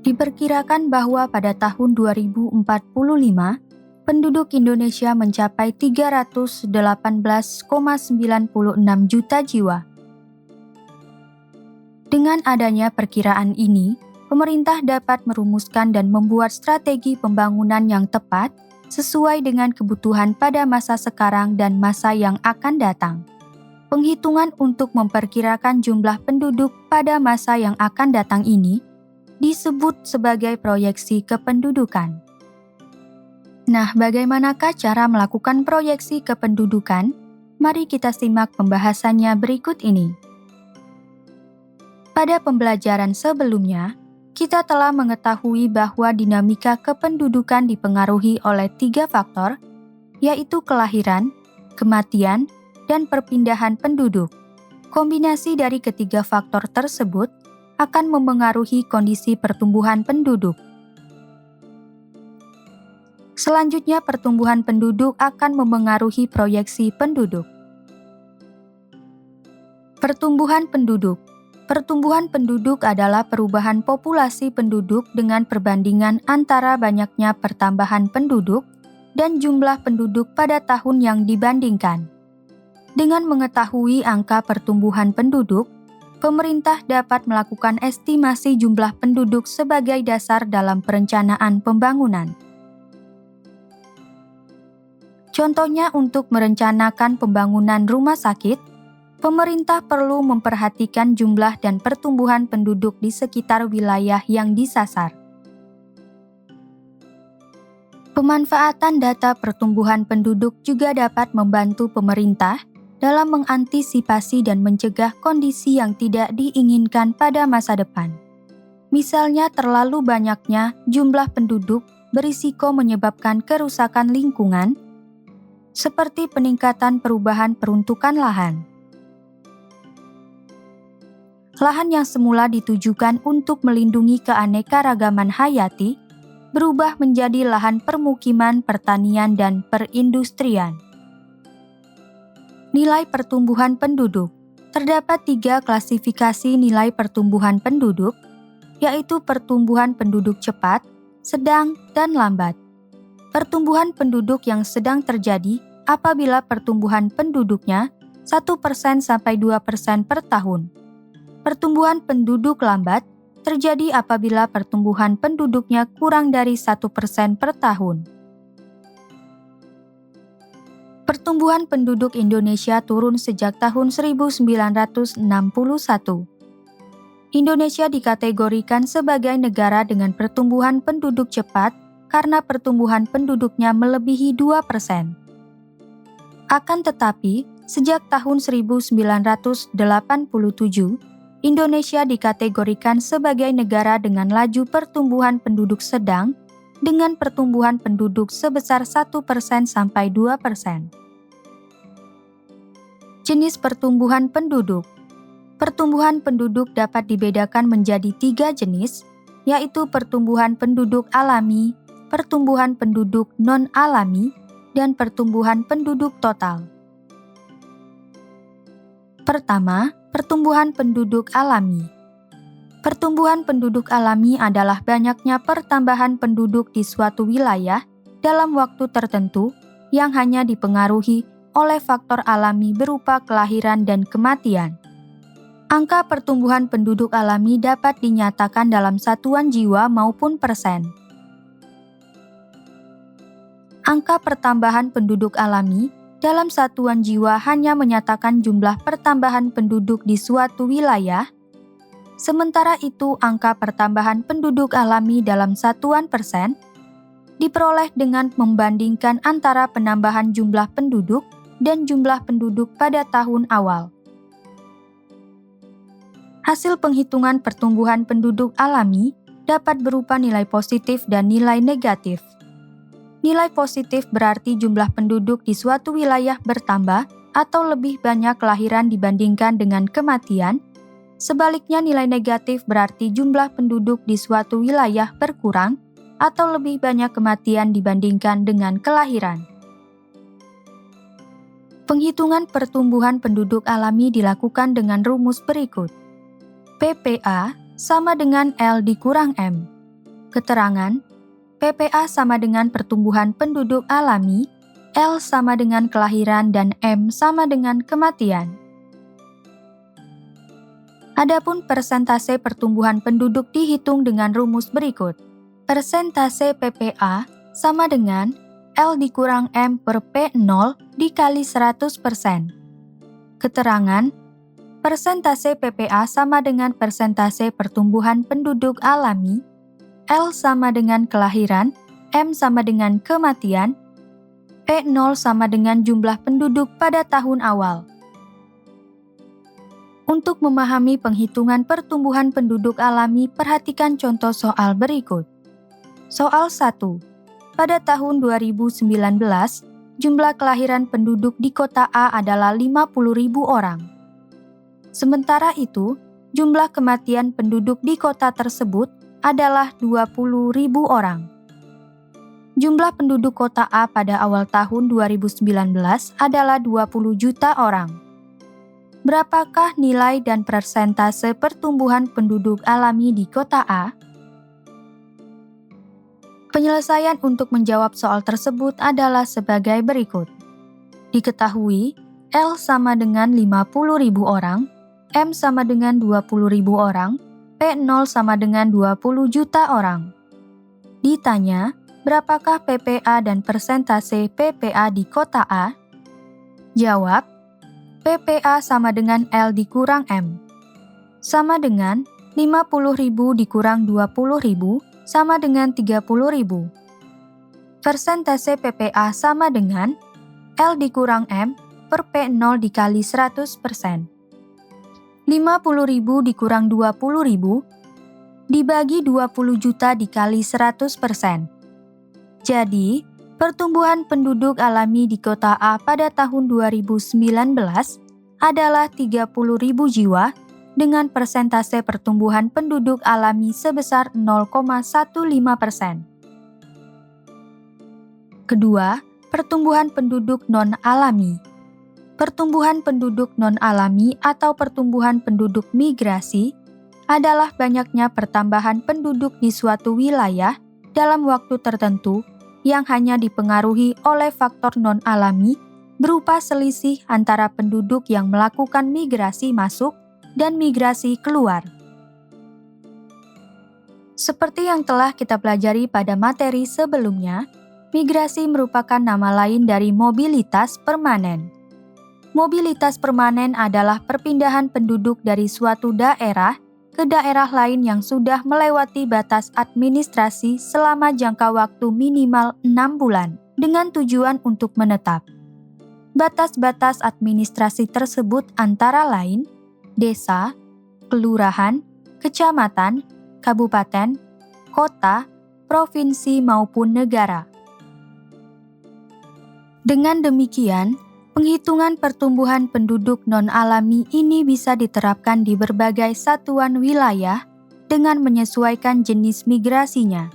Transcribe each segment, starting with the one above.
Diperkirakan bahwa pada tahun 2045, penduduk Indonesia mencapai 318,96 juta jiwa. Dengan adanya perkiraan ini, pemerintah dapat merumuskan dan membuat strategi pembangunan yang tepat sesuai dengan kebutuhan pada masa sekarang dan masa yang akan datang. Penghitungan untuk memperkirakan jumlah penduduk pada masa yang akan datang ini disebut sebagai proyeksi kependudukan. Nah, bagaimanakah cara melakukan proyeksi kependudukan? Mari kita simak pembahasannya berikut ini. Pada pembelajaran sebelumnya, kita telah mengetahui bahwa dinamika kependudukan dipengaruhi oleh 3 faktor, yaitu kelahiran, kematian, dan perpindahan penduduk. Kombinasi dari ketiga faktor tersebut akan memengaruhi kondisi pertumbuhan penduduk. Selanjutnya, pertumbuhan penduduk akan memengaruhi proyeksi penduduk. Pertumbuhan penduduk. Pertumbuhan penduduk adalah perubahan populasi penduduk dengan perbandingan antara banyaknya pertambahan penduduk dan jumlah penduduk pada tahun yang dibandingkan. Dengan mengetahui angka pertumbuhan penduduk, pemerintah dapat melakukan estimasi jumlah penduduk sebagai dasar dalam perencanaan pembangunan. Contohnya, untuk merencanakan pembangunan rumah sakit, pemerintah perlu memperhatikan jumlah dan pertumbuhan penduduk di sekitar wilayah yang disasar. Pemanfaatan data pertumbuhan penduduk juga dapat membantu pemerintah dalam mengantisipasi dan mencegah kondisi yang tidak diinginkan pada masa depan. Misalnya, terlalu banyaknya jumlah penduduk berisiko menyebabkan kerusakan lingkungan, seperti peningkatan perubahan peruntukan lahan. Lahan yang semula ditujukan untuk melindungi keanekaragaman hayati berubah menjadi lahan permukiman, pertanian, dan perindustrian. Nilai pertumbuhan penduduk. Terdapat 3 klasifikasi nilai pertumbuhan penduduk, yaitu pertumbuhan penduduk cepat, sedang, dan lambat. Pertumbuhan penduduk yang sedang terjadi apabila pertumbuhan penduduknya 1% sampai 2% per tahun. Pertumbuhan penduduk lambat terjadi apabila pertumbuhan penduduknya kurang dari 1% per tahun. Pertumbuhan penduduk Indonesia turun sejak tahun 1961. Indonesia dikategorikan sebagai negara dengan pertumbuhan penduduk cepat karena pertumbuhan penduduknya melebihi 2%. Akan tetapi, sejak tahun 1987, Indonesia dikategorikan sebagai negara dengan laju pertumbuhan penduduk sedang dengan pertumbuhan penduduk sebesar 1% sampai 2%. Jenis pertumbuhan penduduk. Pertumbuhan penduduk dapat dibedakan menjadi 3 jenis, yaitu pertumbuhan penduduk alami, pertumbuhan penduduk non-alami, dan pertumbuhan penduduk total. Pertama, pertumbuhan penduduk alami. Pertumbuhan penduduk alami adalah banyaknya pertambahan penduduk di suatu wilayah dalam waktu tertentu yang hanya dipengaruhi oleh faktor alami berupa kelahiran dan kematian. Angka pertumbuhan penduduk alami dapat dinyatakan dalam satuan jiwa maupun persen. Angka pertambahan penduduk alami dalam satuan jiwa hanya menyatakan jumlah pertambahan penduduk di suatu wilayah, sementara itu angka pertambahan penduduk alami dalam satuan persen diperoleh dengan membandingkan antara penambahan jumlah penduduk dan jumlah penduduk pada tahun awal. Hasil penghitungan pertumbuhan penduduk alami dapat berupa nilai positif dan nilai negatif. Nilai positif berarti jumlah penduduk di suatu wilayah bertambah atau lebih banyak kelahiran dibandingkan dengan kematian. Sebaliknya, nilai negatif berarti jumlah penduduk di suatu wilayah berkurang atau lebih banyak kematian dibandingkan dengan kelahiran. Penghitungan pertumbuhan penduduk alami dilakukan dengan rumus berikut. PPA sama dengan L dikurang M. Keterangan, PPA sama dengan pertumbuhan penduduk alami, L sama dengan kelahiran, dan M sama dengan kematian. Adapun persentase pertumbuhan penduduk dihitung dengan rumus berikut. Persentase PPA sama dengan L dikurang M per P0 dikali 100%. Keterangan, persentase PPA sama dengan persentase pertumbuhan penduduk alami, L sama dengan kelahiran, M sama dengan kematian, P0 sama dengan jumlah penduduk pada tahun awal. Untuk memahami penghitungan pertumbuhan penduduk alami, perhatikan contoh soal berikut. Soal 1. Pada tahun 2019, jumlah kelahiran penduduk di kota A adalah 50.000 orang. Sementara itu, jumlah kematian penduduk di kota tersebut adalah 20.000 orang. Jumlah penduduk kota A pada awal tahun 2019 adalah 20 juta orang. Berapakah nilai dan persentase pertumbuhan penduduk alami di kota A? Penyelesaian untuk menjawab soal tersebut adalah sebagai berikut. Diketahui, L sama dengan 50.000 orang, M sama dengan 20.000 orang, P0 sama dengan 20 juta orang. Ditanya, berapakah PPA dan persentase PPA di kota A? Jawab, PPA sama dengan L dikurang M. Sama dengan 50.000 dikurang 20.000 sama dengan 30.000. Persentase PPA sama dengan L dikurang M per P0 dikali 100%. 50.000 dikurang 20.000 dibagi 20 juta dikali 100%. Jadi, pertumbuhan penduduk alami di kota A pada tahun 2019 adalah 30.000 jiwa dengan persentase pertumbuhan penduduk alami sebesar 0,15%. Kedua, pertumbuhan penduduk non-alami. Pertumbuhan penduduk non-alami atau pertumbuhan penduduk migrasi adalah banyaknya pertambahan penduduk di suatu wilayah dalam waktu tertentu yang hanya dipengaruhi oleh faktor non-alami berupa selisih antara penduduk yang melakukan migrasi masuk dan migrasi keluar. Seperti yang telah kita pelajari pada materi sebelumnya, migrasi merupakan nama lain dari mobilitas permanen. Mobilitas permanen adalah perpindahan penduduk dari suatu daerah ke daerah lain yang sudah melewati batas administrasi selama jangka waktu minimal 6 bulan dengan tujuan untuk menetap. Batas-batas administrasi tersebut antara lain desa, kelurahan, kecamatan, kabupaten, kota, provinsi maupun negara. Dengan demikian, penghitungan pertumbuhan penduduk non-alami ini bisa diterapkan di berbagai satuan wilayah dengan menyesuaikan jenis migrasinya.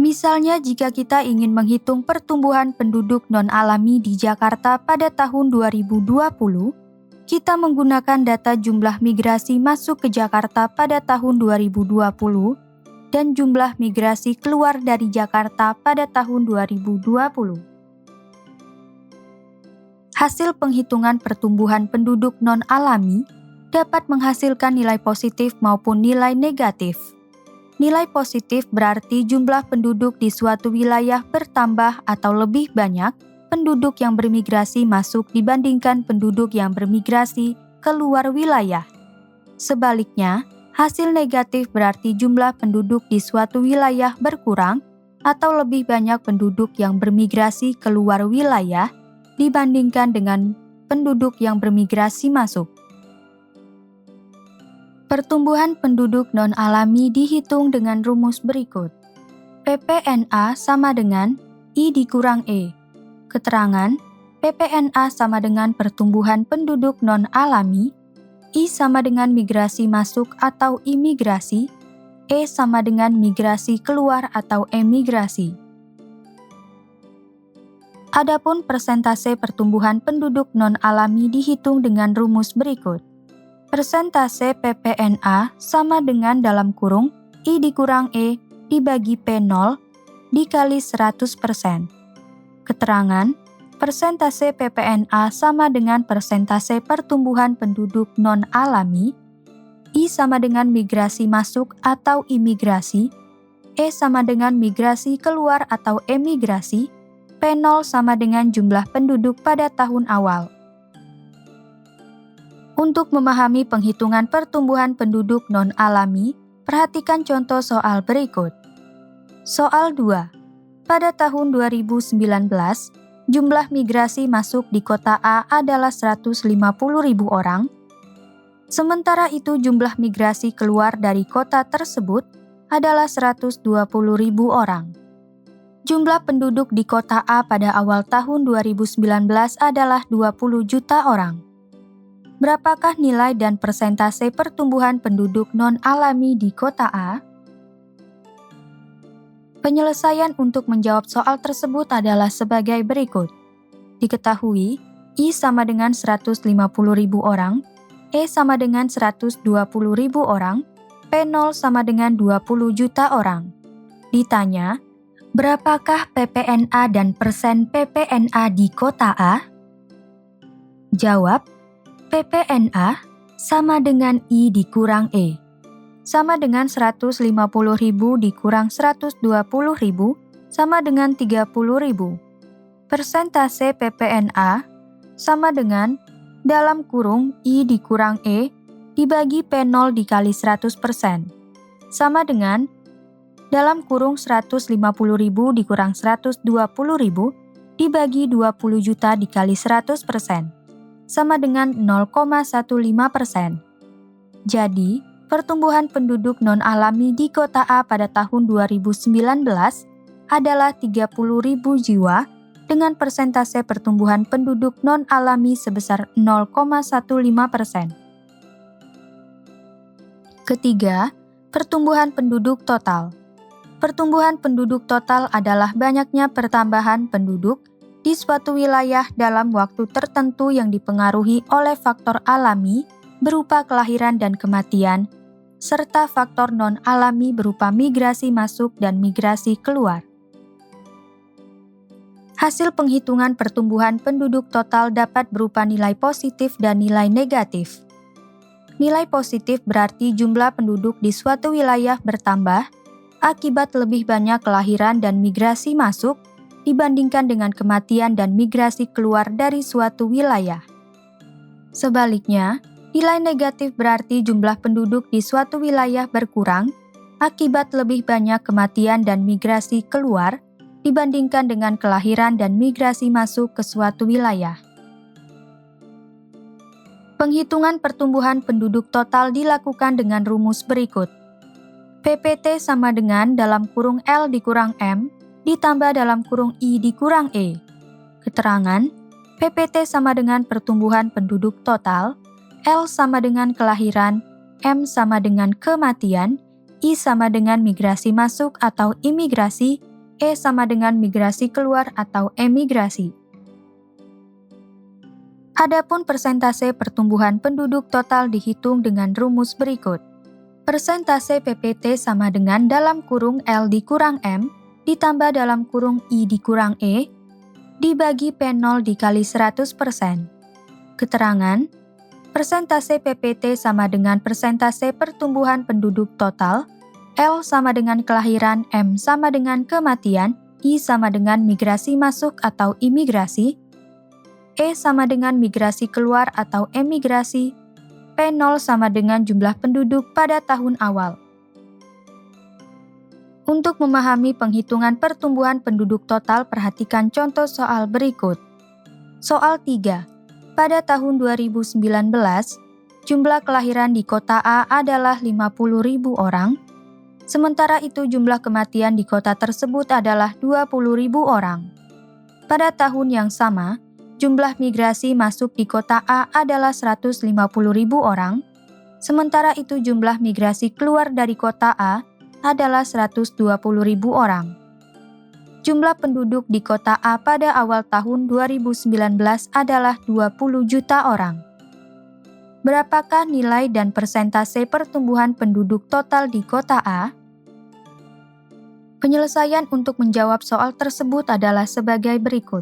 Misalnya, jika kita ingin menghitung pertumbuhan penduduk non-alami di Jakarta pada tahun 2020, kita menggunakan data jumlah migrasi masuk ke Jakarta pada tahun 2020 dan jumlah migrasi keluar dari Jakarta pada tahun 2020. Hasil penghitungan pertumbuhan penduduk non-alami dapat menghasilkan nilai positif maupun nilai negatif. Nilai positif berarti jumlah penduduk di suatu wilayah bertambah atau lebih banyak penduduk yang bermigrasi masuk dibandingkan penduduk yang bermigrasi keluar wilayah. Sebaliknya, hasil negatif berarti jumlah penduduk di suatu wilayah berkurang atau lebih banyak penduduk yang bermigrasi keluar wilayah dibandingkan dengan penduduk yang bermigrasi masuk. Pertumbuhan penduduk non-alami dihitung dengan rumus berikut. PPNA sama dengan I dikurang E. Keterangan, PPNA sama dengan pertumbuhan penduduk non-alami, I sama dengan migrasi masuk atau imigrasi, E sama dengan migrasi keluar atau emigrasi. Adapun persentase pertumbuhan penduduk non-alami dihitung dengan rumus berikut. Persentase PPNA sama dengan dalam kurung I dikurang E dibagi P0 dikali 100%. Keterangan, persentase PPNA sama dengan persentase pertumbuhan penduduk non-alami, I sama dengan migrasi masuk atau imigrasi, E sama dengan migrasi keluar atau emigrasi, P0 sama dengan jumlah penduduk pada tahun awal. Untuk memahami penghitungan pertumbuhan penduduk non-alami, perhatikan contoh soal berikut. Soal 2. Pada tahun 2019, jumlah migrasi masuk di kota A adalah 150.000 orang, sementara itu jumlah migrasi keluar dari kota tersebut adalah 120.000 orang. Jumlah penduduk di kota A pada awal tahun 2019 adalah 20 juta orang. Berapakah nilai dan persentase pertumbuhan penduduk non-alami di kota A? Penyelesaian untuk menjawab soal tersebut adalah sebagai berikut. Diketahui, I sama dengan 150.000 orang, E sama dengan 120.000 orang, P0 sama dengan 20 juta orang. Ditanya, berapakah PPNA dan persen PPNA di kota A? Jawab, PPNA sama dengan I dikurang E. Sama dengan 150.000 dikurang 120.000 sama dengan 30.000. Persentase PPNA sama dengan dalam kurung I dikurang E dibagi P0 dikali 100%. Sama dengan dalam kurung 150.000 dikurang 120.000 dibagi 20 juta dikali 100%. Sama dengan 0,15%. Jadi, pertumbuhan penduduk non-alami di kota A pada tahun 2019 adalah 30.000 jiwa dengan persentase pertumbuhan penduduk non-alami sebesar 0,15%. Ketiga, pertumbuhan penduduk total. Pertumbuhan penduduk total adalah banyaknya pertambahan penduduk di suatu wilayah dalam waktu tertentu yang dipengaruhi oleh faktor alami berupa kelahiran dan kematian, serta faktor non-alami berupa migrasi masuk dan migrasi keluar. Hasil penghitungan pertumbuhan penduduk total dapat berupa nilai positif dan nilai negatif. Nilai positif berarti jumlah penduduk di suatu wilayah bertambah akibat lebih banyak kelahiran dan migrasi masuk dibandingkan dengan kematian dan migrasi keluar dari suatu wilayah. Sebaliknya, nilai negatif berarti jumlah penduduk di suatu wilayah berkurang akibat lebih banyak kematian dan migrasi keluar dibandingkan dengan kelahiran dan migrasi masuk ke suatu wilayah. Penghitungan pertumbuhan penduduk total dilakukan dengan rumus berikut. PPT sama dengan dalam kurung L dikurang M ditambah dalam kurung I dikurang E. Keterangan, PPT sama dengan pertumbuhan penduduk total, L sama dengan kelahiran, M sama dengan kematian, I sama dengan migrasi masuk atau imigrasi, E sama dengan migrasi keluar atau emigrasi. Adapun persentase pertumbuhan penduduk total dihitung dengan rumus berikut. Persentase PPT sama dengan dalam kurung L dikurang M ditambah dalam kurung I dikurang E dibagi P0 dikali 100%. Keterangan, persentase PPT sama dengan persentase pertumbuhan penduduk total, L sama dengan kelahiran, M sama dengan kematian, I sama dengan migrasi masuk atau imigrasi, E sama dengan migrasi keluar atau emigrasi, P0 sama dengan jumlah penduduk pada tahun awal. Untuk memahami penghitungan pertumbuhan penduduk total, perhatikan contoh soal berikut. Soal 3. Pada tahun 2019, jumlah kelahiran di kota A adalah 50.000 orang, sementara itu jumlah kematian di kota tersebut adalah 20.000 orang. Pada tahun yang sama, jumlah migrasi masuk di kota A adalah 150.000 orang, sementara itu jumlah migrasi keluar dari kota A adalah 120.000 orang. Jumlah penduduk di kota A pada awal tahun 2019 adalah 20 juta orang. Berapakah nilai dan persentase pertumbuhan penduduk total di kota A? Penyelesaian untuk menjawab soal tersebut adalah sebagai berikut.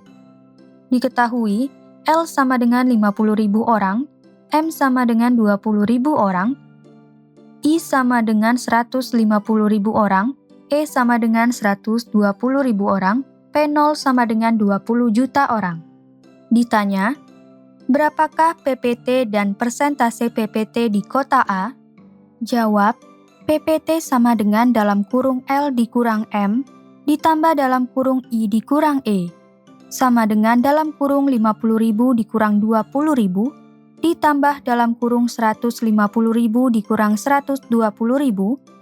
Diketahui, L sama dengan 50.000 orang, M sama dengan 20.000 orang, I sama dengan 150.000 orang, E sama dengan 120.000 orang, P0 sama dengan 20 juta orang. Ditanya, berapakah PPT dan persentase PPT di kota A? Jawab, PPT sama dengan dalam kurung L dikurang M, ditambah dalam kurung I dikurang E, sama dengan dalam kurung 50.000 dikurang 20.000, ditambah dalam kurung 150.000 dikurang 120.000,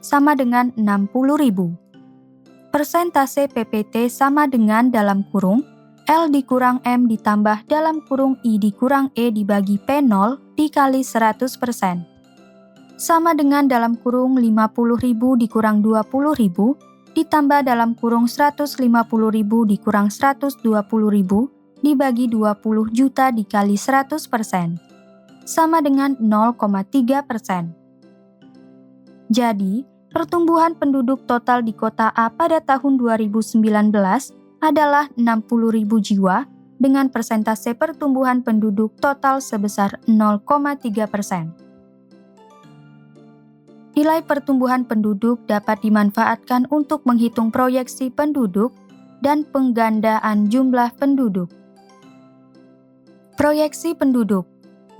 sama dengan 60.000. Persentase PPT sama dengan dalam kurung L dikurang M ditambah dalam kurung I dikurang E dibagi P0 dikali 100%. Sama dengan dalam kurung 50.000 dikurang 20.000 ditambah dalam kurung 150.000 dikurang 120.000 dibagi 20 juta dikali 100%. Sama dengan 0,3%. Jadi, pertumbuhan penduduk total di kota A pada tahun 2019 adalah 60.000 jiwa dengan persentase pertumbuhan penduduk total sebesar 0,3%. Nilai pertumbuhan penduduk dapat dimanfaatkan untuk menghitung proyeksi penduduk dan penggandaan jumlah penduduk. Proyeksi penduduk,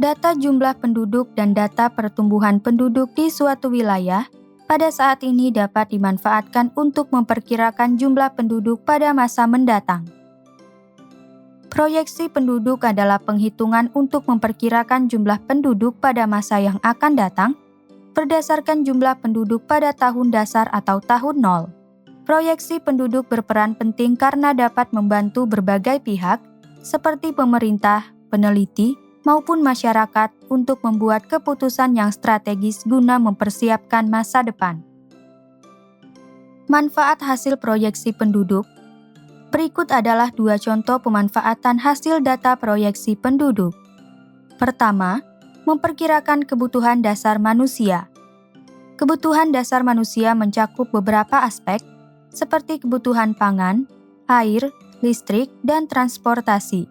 data jumlah penduduk dan data pertumbuhan penduduk di suatu wilayah pada saat ini dapat dimanfaatkan untuk memperkirakan jumlah penduduk pada masa mendatang. Proyeksi penduduk adalah penghitungan untuk memperkirakan jumlah penduduk pada masa yang akan datang berdasarkan jumlah penduduk pada tahun dasar atau tahun nol. Proyeksi penduduk berperan penting karena dapat membantu berbagai pihak, seperti pemerintah, peneliti, maupun masyarakat untuk membuat keputusan yang strategis guna mempersiapkan masa depan. Manfaat hasil proyeksi penduduk. Berikut adalah 2 contoh pemanfaatan hasil data proyeksi penduduk. Pertama, memperkirakan kebutuhan dasar manusia. Kebutuhan dasar manusia mencakup beberapa aspek, seperti kebutuhan pangan, air, listrik, dan transportasi.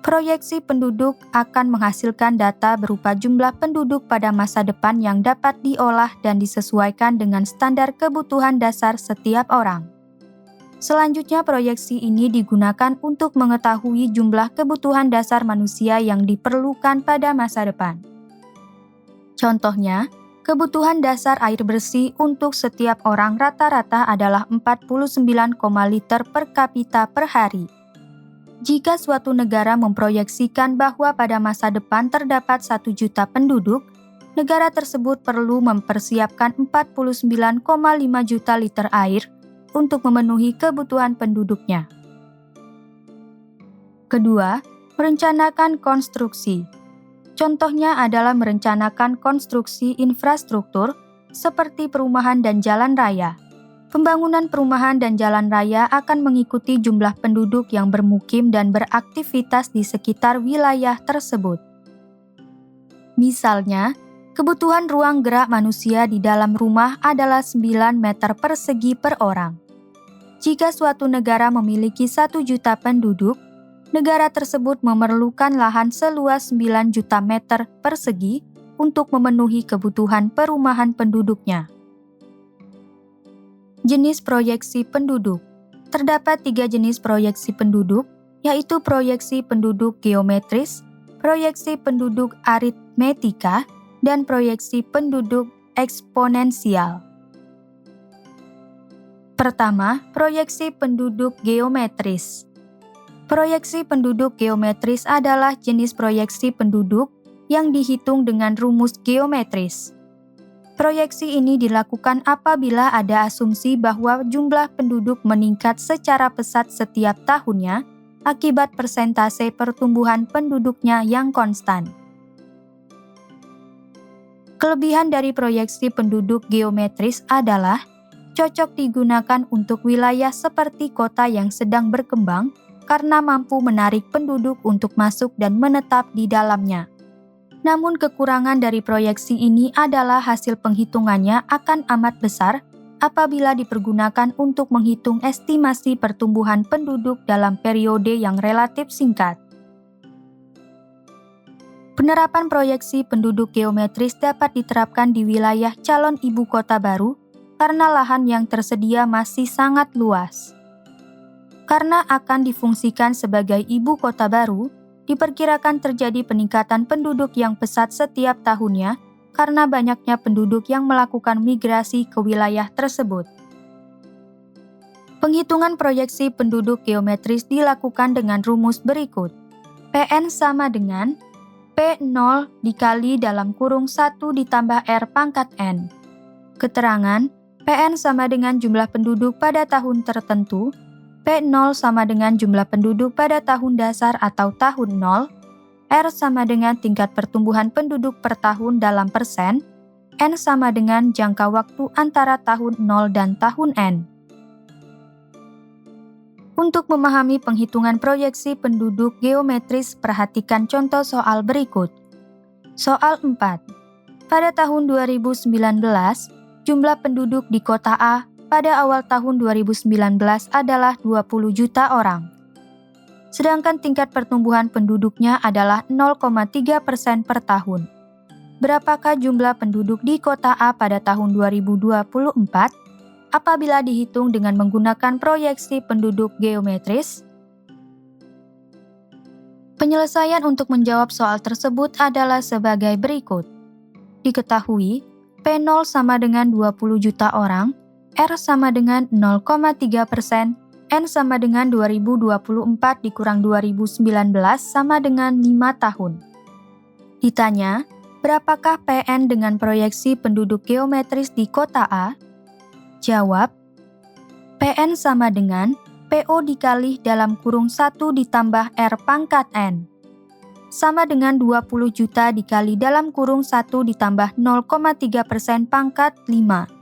Proyeksi penduduk akan menghasilkan data berupa jumlah penduduk pada masa depan yang dapat diolah dan disesuaikan dengan standar kebutuhan dasar setiap orang. Selanjutnya, proyeksi ini digunakan untuk mengetahui jumlah kebutuhan dasar manusia yang diperlukan pada masa depan. Contohnya, kebutuhan dasar air bersih untuk setiap orang rata-rata adalah 49, liter per kapita per hari. Jika suatu negara memproyeksikan bahwa pada masa depan terdapat 1 juta penduduk, negara tersebut perlu mempersiapkan 49,5 juta liter air untuk memenuhi kebutuhan penduduknya. Kedua, merencanakan konstruksi. Contohnya adalah merencanakan konstruksi infrastruktur seperti perumahan dan jalan raya. Pembangunan perumahan dan jalan raya akan mengikuti jumlah penduduk yang bermukim dan beraktivitas di sekitar wilayah tersebut. Misalnya, kebutuhan ruang gerak manusia di dalam rumah adalah 9 meter persegi per orang. Jika suatu negara memiliki 1 juta penduduk, negara tersebut memerlukan lahan seluas 9 juta meter persegi untuk memenuhi kebutuhan perumahan penduduknya. Jenis proyeksi penduduk. Terdapat 3 jenis proyeksi penduduk, yaitu proyeksi penduduk geometris, proyeksi penduduk aritmetika, dan proyeksi penduduk eksponensial. Pertama, proyeksi penduduk geometris. Proyeksi penduduk geometris adalah jenis proyeksi penduduk yang dihitung dengan rumus geometris. Proyeksi ini dilakukan apabila ada asumsi bahwa jumlah penduduk meningkat secara pesat setiap tahunnya akibat persentase pertumbuhan penduduknya yang konstan. Kelebihan dari proyeksi penduduk geometris adalah cocok digunakan untuk wilayah seperti kota yang sedang berkembang karena mampu menarik penduduk untuk masuk dan menetap di dalamnya. Namun kekurangan dari proyeksi ini adalah hasil penghitungannya akan amat besar apabila dipergunakan untuk menghitung estimasi pertumbuhan penduduk dalam periode yang relatif singkat. Penerapan proyeksi penduduk geometris dapat diterapkan di wilayah calon ibu kota baru karena lahan yang tersedia masih sangat luas. Karena akan difungsikan sebagai ibu kota baru, diperkirakan terjadi peningkatan penduduk yang pesat setiap tahunnya karena banyaknya penduduk yang melakukan migrasi ke wilayah tersebut. Penghitungan proyeksi penduduk geometris dilakukan dengan rumus berikut. PN sama dengan P0 dikali dalam kurung 1 ditambah R pangkat N. Keterangan, PN sama dengan jumlah penduduk pada tahun tertentu, P0 sama dengan jumlah penduduk pada tahun dasar atau tahun 0, R sama dengan tingkat pertumbuhan penduduk per tahun dalam persen, N sama dengan jangka waktu antara tahun 0 dan tahun N. Untuk memahami penghitungan proyeksi penduduk geometris, perhatikan contoh soal berikut. Soal 4. Pada tahun 2019, jumlah penduduk di kota A pada awal tahun 2019 adalah 20 juta orang. Sedangkan tingkat pertumbuhan penduduknya adalah 0,3% per tahun. Berapakah jumlah penduduk di kota A pada tahun 2024 apabila dihitung dengan menggunakan proyeksi penduduk geometris? Penyelesaian untuk menjawab soal tersebut adalah sebagai berikut. Diketahui, P0 sama dengan 20 juta orang, R sama dengan 0,3%, N sama dengan 2024 dikurang 2019 sama dengan 5 tahun. Ditanya, berapakah PN dengan proyeksi penduduk geometris di kota A? Jawab, PN sama dengan PO dikali dalam kurung 1 ditambah R pangkat N. Sama dengan 20 juta dikali dalam kurung 1 ditambah 0,3% pangkat 5.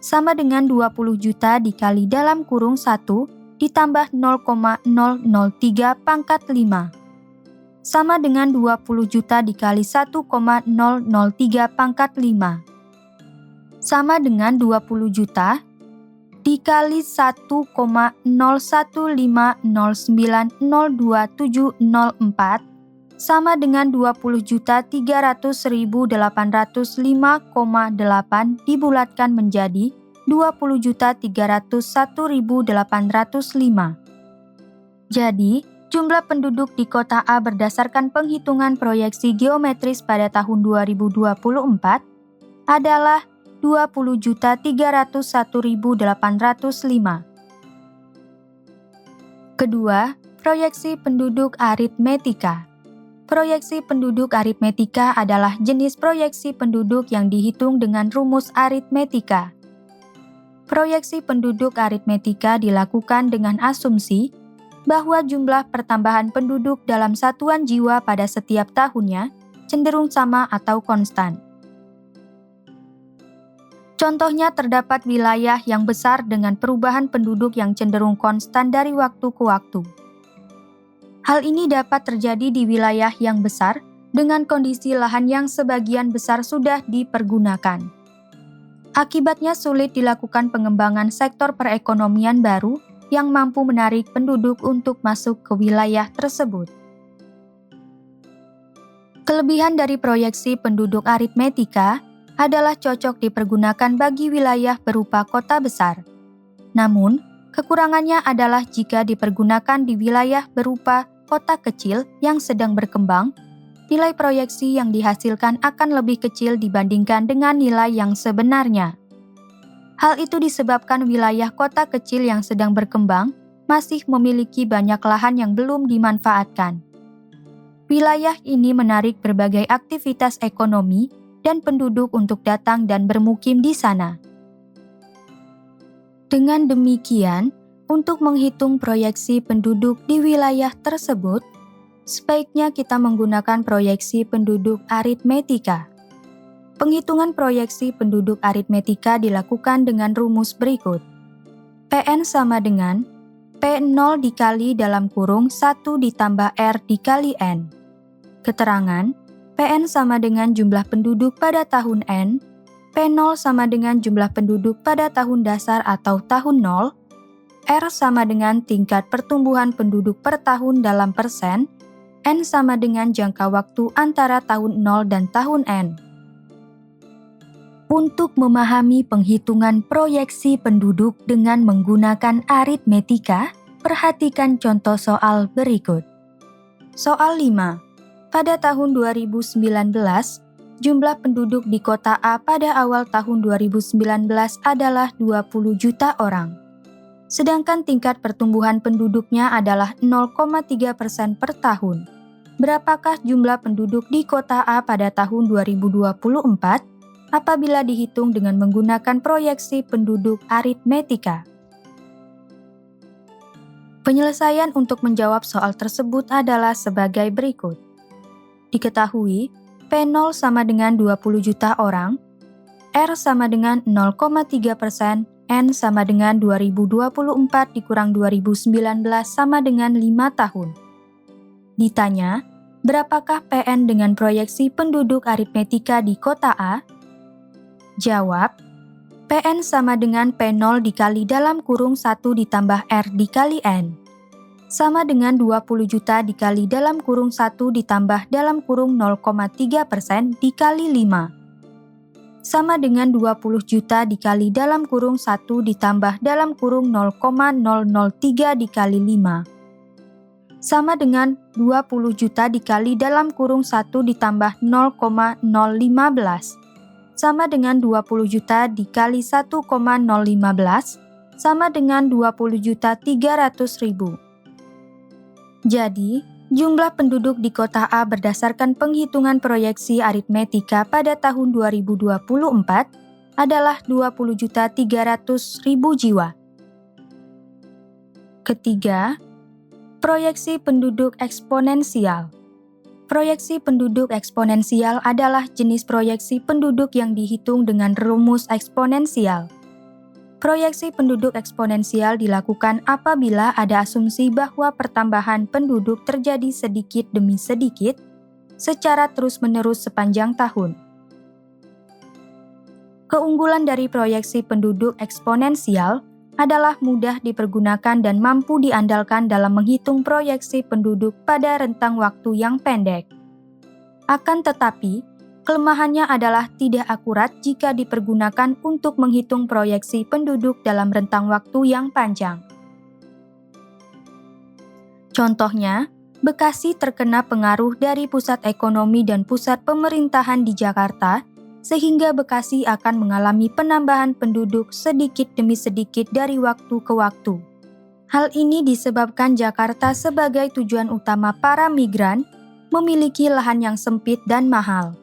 Sama dengan 20 juta dikali dalam kurung 1 ditambah 0,003 pangkat 5. Sama dengan 20 juta dikali 1,003 pangkat 5. Sama dengan 20 juta dikali 1,0150902704 sama dengan 20.300.805,8 dibulatkan menjadi 20.301.805. Jadi, jumlah penduduk di kota A berdasarkan penghitungan proyeksi geometris pada tahun 2024 adalah 20.301.805. Kedua, proyeksi penduduk aritmetika. Proyeksi penduduk aritmetika adalah jenis proyeksi penduduk yang dihitung dengan rumus aritmetika. Proyeksi penduduk aritmetika dilakukan dengan asumsi bahwa jumlah pertambahan penduduk dalam satuan jiwa pada setiap tahunnya cenderung sama atau konstan. Contohnya terdapat wilayah yang besar dengan perubahan penduduk yang cenderung konstan dari waktu ke waktu. Hal ini dapat terjadi di wilayah yang besar dengan kondisi lahan yang sebagian besar sudah dipergunakan. Akibatnya sulit dilakukan pengembangan sektor perekonomian baru yang mampu menarik penduduk untuk masuk ke wilayah tersebut. Kelebihan dari proyeksi penduduk aritmetika adalah cocok dipergunakan bagi wilayah berupa kota besar. Namun, kekurangannya adalah jika dipergunakan di wilayah berupa kota kecil yang sedang berkembang, nilai proyeksi yang dihasilkan akan lebih kecil dibandingkan dengan nilai yang sebenarnya. Hal itu disebabkan wilayah kota kecil yang sedang berkembang masih memiliki banyak lahan yang belum dimanfaatkan. Wilayah ini menarik berbagai aktivitas ekonomi dan penduduk untuk datang dan bermukim di sana. Dengan demikian, untuk menghitung proyeksi penduduk di wilayah tersebut, sebaiknya kita menggunakan proyeksi penduduk aritmetika. Penghitungan proyeksi penduduk aritmetika dilakukan dengan rumus berikut. PN sama dengan P0 dikali dalam kurung 1 ditambah R dikali N. Keterangan, Pn sama dengan jumlah penduduk pada tahun N, P0 sama dengan jumlah penduduk pada tahun dasar atau tahun 0, R sama dengan tingkat pertumbuhan penduduk per tahun dalam persen, N sama dengan jangka waktu antara tahun 0 dan tahun N. Untuk memahami penghitungan proyeksi penduduk dengan menggunakan aritmetika, perhatikan contoh soal berikut. Soal 5. Pada tahun 2019, jumlah penduduk di kota A pada awal tahun 2019 adalah 20 juta orang. Sedangkan tingkat pertumbuhan penduduknya adalah 0,3% per tahun. Berapakah jumlah penduduk di kota A pada tahun 2024 apabila dihitung dengan menggunakan proyeksi penduduk aritmetika? Penyelesaian untuk menjawab soal tersebut adalah sebagai berikut. Diketahui, P0 sama dengan 20 juta orang, R sama dengan 0,3%, N sama dengan 2024 dikurang 2019 sama dengan 5 tahun. Ditanya, berapakah PN dengan proyeksi penduduk aritmetika di kota A? Jawab, PN sama dengan P0 dikali dalam kurung 1 ditambah R dikali N. Sama dengan 20 juta dikali dalam kurung 1 ditambah dalam kurung 0,3% dikali 5. Sama dengan 20 juta dikali dalam kurung 1 ditambah dalam kurung 0,003 dikali 5. Sama dengan 20 juta dikali dalam kurung 1 ditambah 0,015. Sama dengan 20 juta dikali 1,015, sama dengan 20 juta 300 ribu. Jadi, jumlah penduduk di kota A berdasarkan penghitungan proyeksi aritmetika pada tahun 2024 adalah 20.300.000 jiwa. Ketiga, proyeksi penduduk eksponensial. Proyeksi penduduk eksponensial adalah jenis proyeksi penduduk yang dihitung dengan rumus eksponensial. Proyeksi penduduk eksponensial dilakukan apabila ada asumsi bahwa pertambahan penduduk terjadi sedikit demi sedikit secara terus-menerus sepanjang tahun. Keunggulan dari proyeksi penduduk eksponensial adalah mudah dipergunakan dan mampu diandalkan dalam menghitung proyeksi penduduk pada rentang waktu yang pendek. Akan tetapi, kelemahannya adalah tidak akurat jika dipergunakan untuk menghitung proyeksi penduduk dalam rentang waktu yang panjang. Contohnya, Bekasi terkena pengaruh dari pusat ekonomi dan pusat pemerintahan di Jakarta, sehingga Bekasi akan mengalami penambahan penduduk sedikit demi sedikit dari waktu ke waktu. Hal ini disebabkan Jakarta sebagai tujuan utama para migran memiliki lahan yang sempit dan mahal.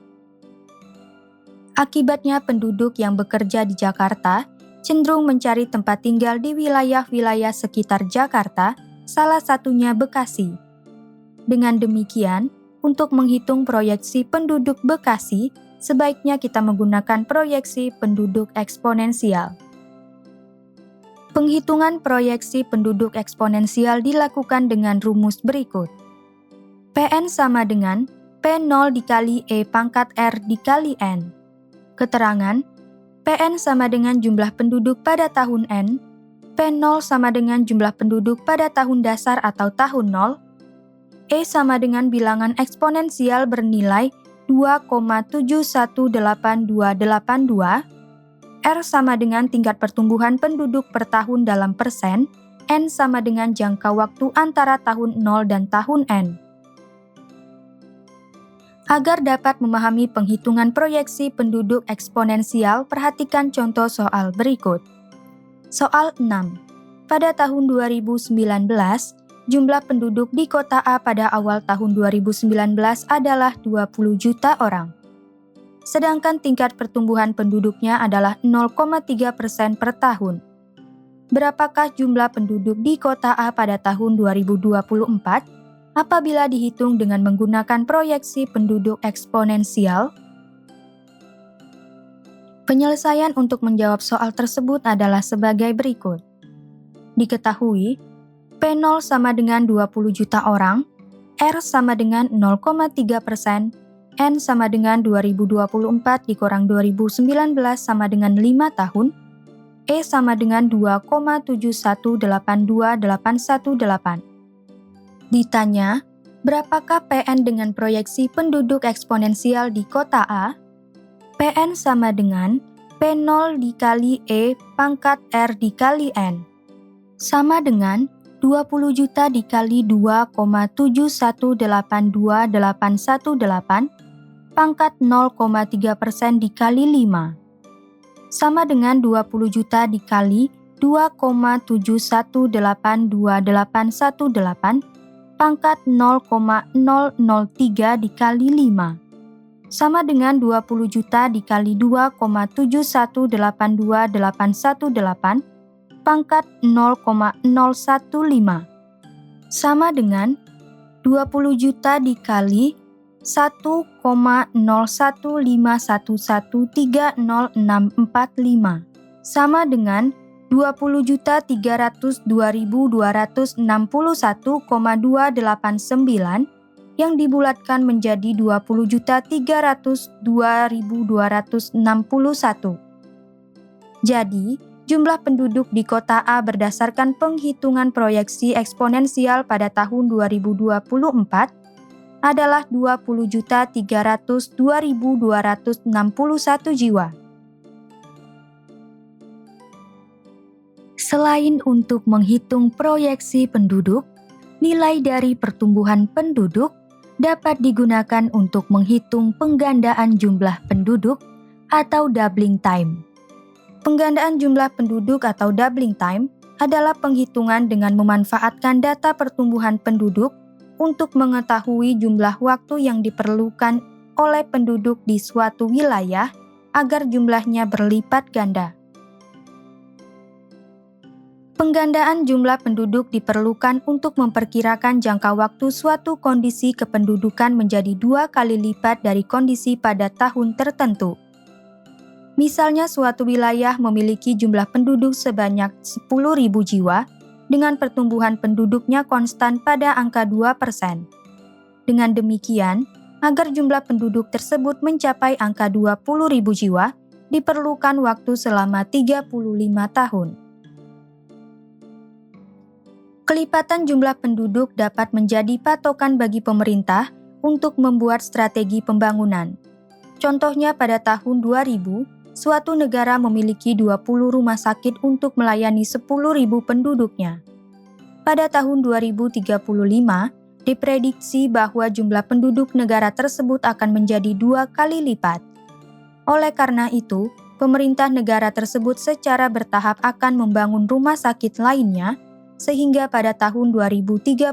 Akibatnya penduduk yang bekerja di Jakarta cenderung mencari tempat tinggal di wilayah-wilayah sekitar Jakarta, salah satunya Bekasi. Dengan demikian, untuk menghitung proyeksi penduduk Bekasi, sebaiknya kita menggunakan proyeksi penduduk eksponensial. Penghitungan proyeksi penduduk eksponensial dilakukan dengan rumus berikut. Pn sama dengan P0 dikali E pangkat R dikali N. Keterangan, Pn sama dengan jumlah penduduk pada tahun N, P0 sama dengan jumlah penduduk pada tahun dasar atau tahun 0, E sama dengan bilangan eksponensial bernilai 2,718282, R sama dengan tingkat pertumbuhan penduduk per tahun dalam persen, N sama dengan jangka waktu antara tahun 0 dan tahun N. Agar dapat memahami penghitungan proyeksi penduduk eksponensial, perhatikan contoh soal berikut. Soal 6. Pada tahun 2019, jumlah penduduk di kota A pada awal tahun 2019 adalah 20 juta orang. Sedangkan tingkat pertumbuhan penduduknya adalah 0,3% per tahun. Berapakah jumlah penduduk di kota A pada tahun 2024 apabila dihitung dengan menggunakan proyeksi penduduk eksponensial? Penyelesaian untuk menjawab soal tersebut adalah sebagai berikut. Diketahui, P0 sama dengan 20 juta orang, R sama dengan 0,3%, N sama dengan 2024 dikurang 2019 sama dengan 5 tahun, E sama dengan 2,7182818. Ditanya, berapakah PN dengan proyeksi penduduk eksponensial di kota A? PN sama dengan P0 dikali E pangkat R dikali N. Sama dengan 20 juta dikali 2,7182818 pangkat 0,3% dikali 5. Sama dengan 20 juta dikali 2,7182818 pangkat 0,003 dikali 5. Sama dengan 20 juta dikali 2,7182818 pangkat 0,015. Sama dengan 20 juta dikali 1,0151130645 sama dengan 20.302.261,289 yang dibulatkan menjadi 20.302.261. Jadi, jumlah penduduk di kota A berdasarkan penghitungan proyeksi eksponensial pada tahun 2024 adalah 20.302.261 jiwa. Selain untuk menghitung proyeksi penduduk, nilai dari pertumbuhan penduduk dapat digunakan untuk menghitung penggandaan jumlah penduduk atau doubling time. Penggandaan jumlah penduduk atau doubling time adalah penghitungan dengan memanfaatkan data pertumbuhan penduduk untuk mengetahui jumlah waktu yang diperlukan oleh penduduk di suatu wilayah agar jumlahnya berlipat ganda. Penggandaan jumlah penduduk diperlukan untuk memperkirakan jangka waktu suatu kondisi kependudukan menjadi 2 kali lipat dari kondisi pada tahun tertentu. Misalnya suatu wilayah memiliki jumlah penduduk sebanyak 10.000 jiwa dengan pertumbuhan penduduknya konstan pada angka 2%. Dengan demikian, agar jumlah penduduk tersebut mencapai angka 20.000 jiwa, diperlukan waktu selama 35 tahun. Kelipatan jumlah penduduk dapat menjadi patokan bagi pemerintah untuk membuat strategi pembangunan. Contohnya pada tahun 2000, suatu negara memiliki 20 rumah sakit untuk melayani 10.000 penduduknya. Pada tahun 2035, diprediksi bahwa jumlah penduduk negara tersebut akan menjadi 2 kali lipat. Oleh karena itu, pemerintah negara tersebut secara bertahap akan membangun rumah sakit lainnya, sehingga pada tahun 2035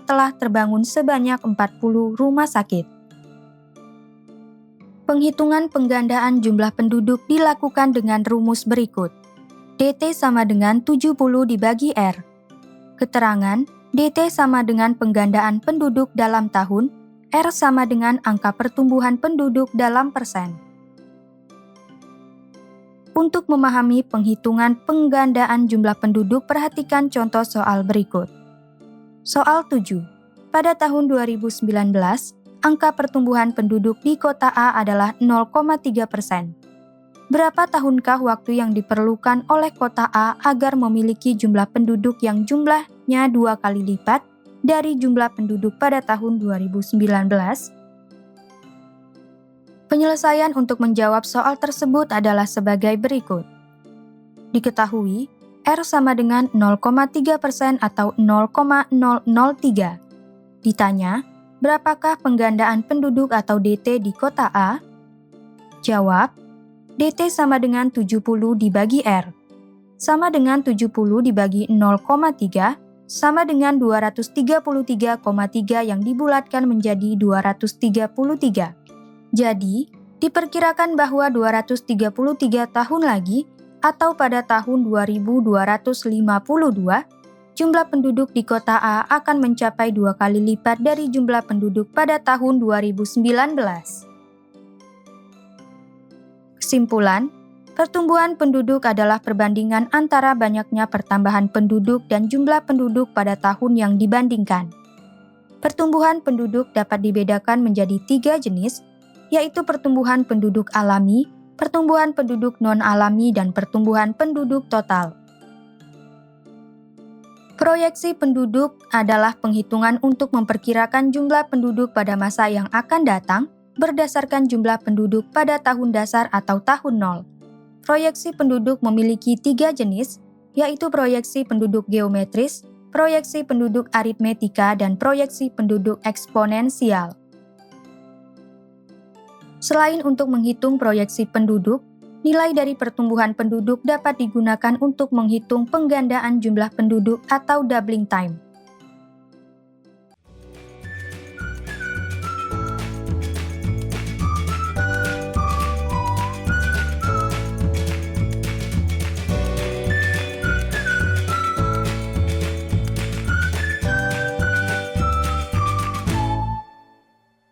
telah terbangun sebanyak 40 rumah sakit. Penghitungan penggandaan jumlah penduduk dilakukan dengan rumus berikut. DT sama dengan 70 dibagi R. Keterangan, DT sama dengan penggandaan penduduk dalam tahun, R sama dengan angka pertumbuhan penduduk dalam persen. Untuk memahami penghitungan penggandaan jumlah penduduk, perhatikan contoh soal berikut. Soal 7. Pada tahun 2019, angka pertumbuhan penduduk di kota A adalah 0,3%. Berapa tahunkah waktu yang diperlukan oleh kota A agar memiliki jumlah penduduk yang jumlahnya 2 kali lipat dari jumlah penduduk pada tahun 2019? Penyelesaian untuk menjawab soal tersebut adalah sebagai berikut. Diketahui, R sama dengan 0,3% atau 0,003. Ditanya, berapakah penggandaan penduduk atau DT di kota A? Jawab, DT sama dengan 70 dibagi R. Sama dengan 70 dibagi 0,3, sama dengan 233,3 yang dibulatkan menjadi 233. Jadi, diperkirakan bahwa 233 tahun lagi, atau pada tahun 2252, jumlah penduduk di kota A akan mencapai 2 kali lipat dari jumlah penduduk pada tahun 2019. Kesimpulan, pertumbuhan penduduk adalah perbandingan antara banyaknya pertambahan penduduk dan jumlah penduduk pada tahun yang dibandingkan. Pertumbuhan penduduk dapat dibedakan menjadi 3 jenis, yaitu pertumbuhan penduduk alami, pertumbuhan penduduk non-alami, dan pertumbuhan penduduk total. Proyeksi penduduk adalah penghitungan untuk memperkirakan jumlah penduduk pada masa yang akan datang berdasarkan jumlah penduduk pada tahun dasar atau tahun nol. Proyeksi penduduk memiliki 3 jenis, yaitu proyeksi penduduk geometris, proyeksi penduduk aritmetika, dan proyeksi penduduk eksponensial. Selain untuk menghitung proyeksi penduduk, nilai dari pertumbuhan penduduk dapat digunakan untuk menghitung penggandaan jumlah penduduk atau doubling time.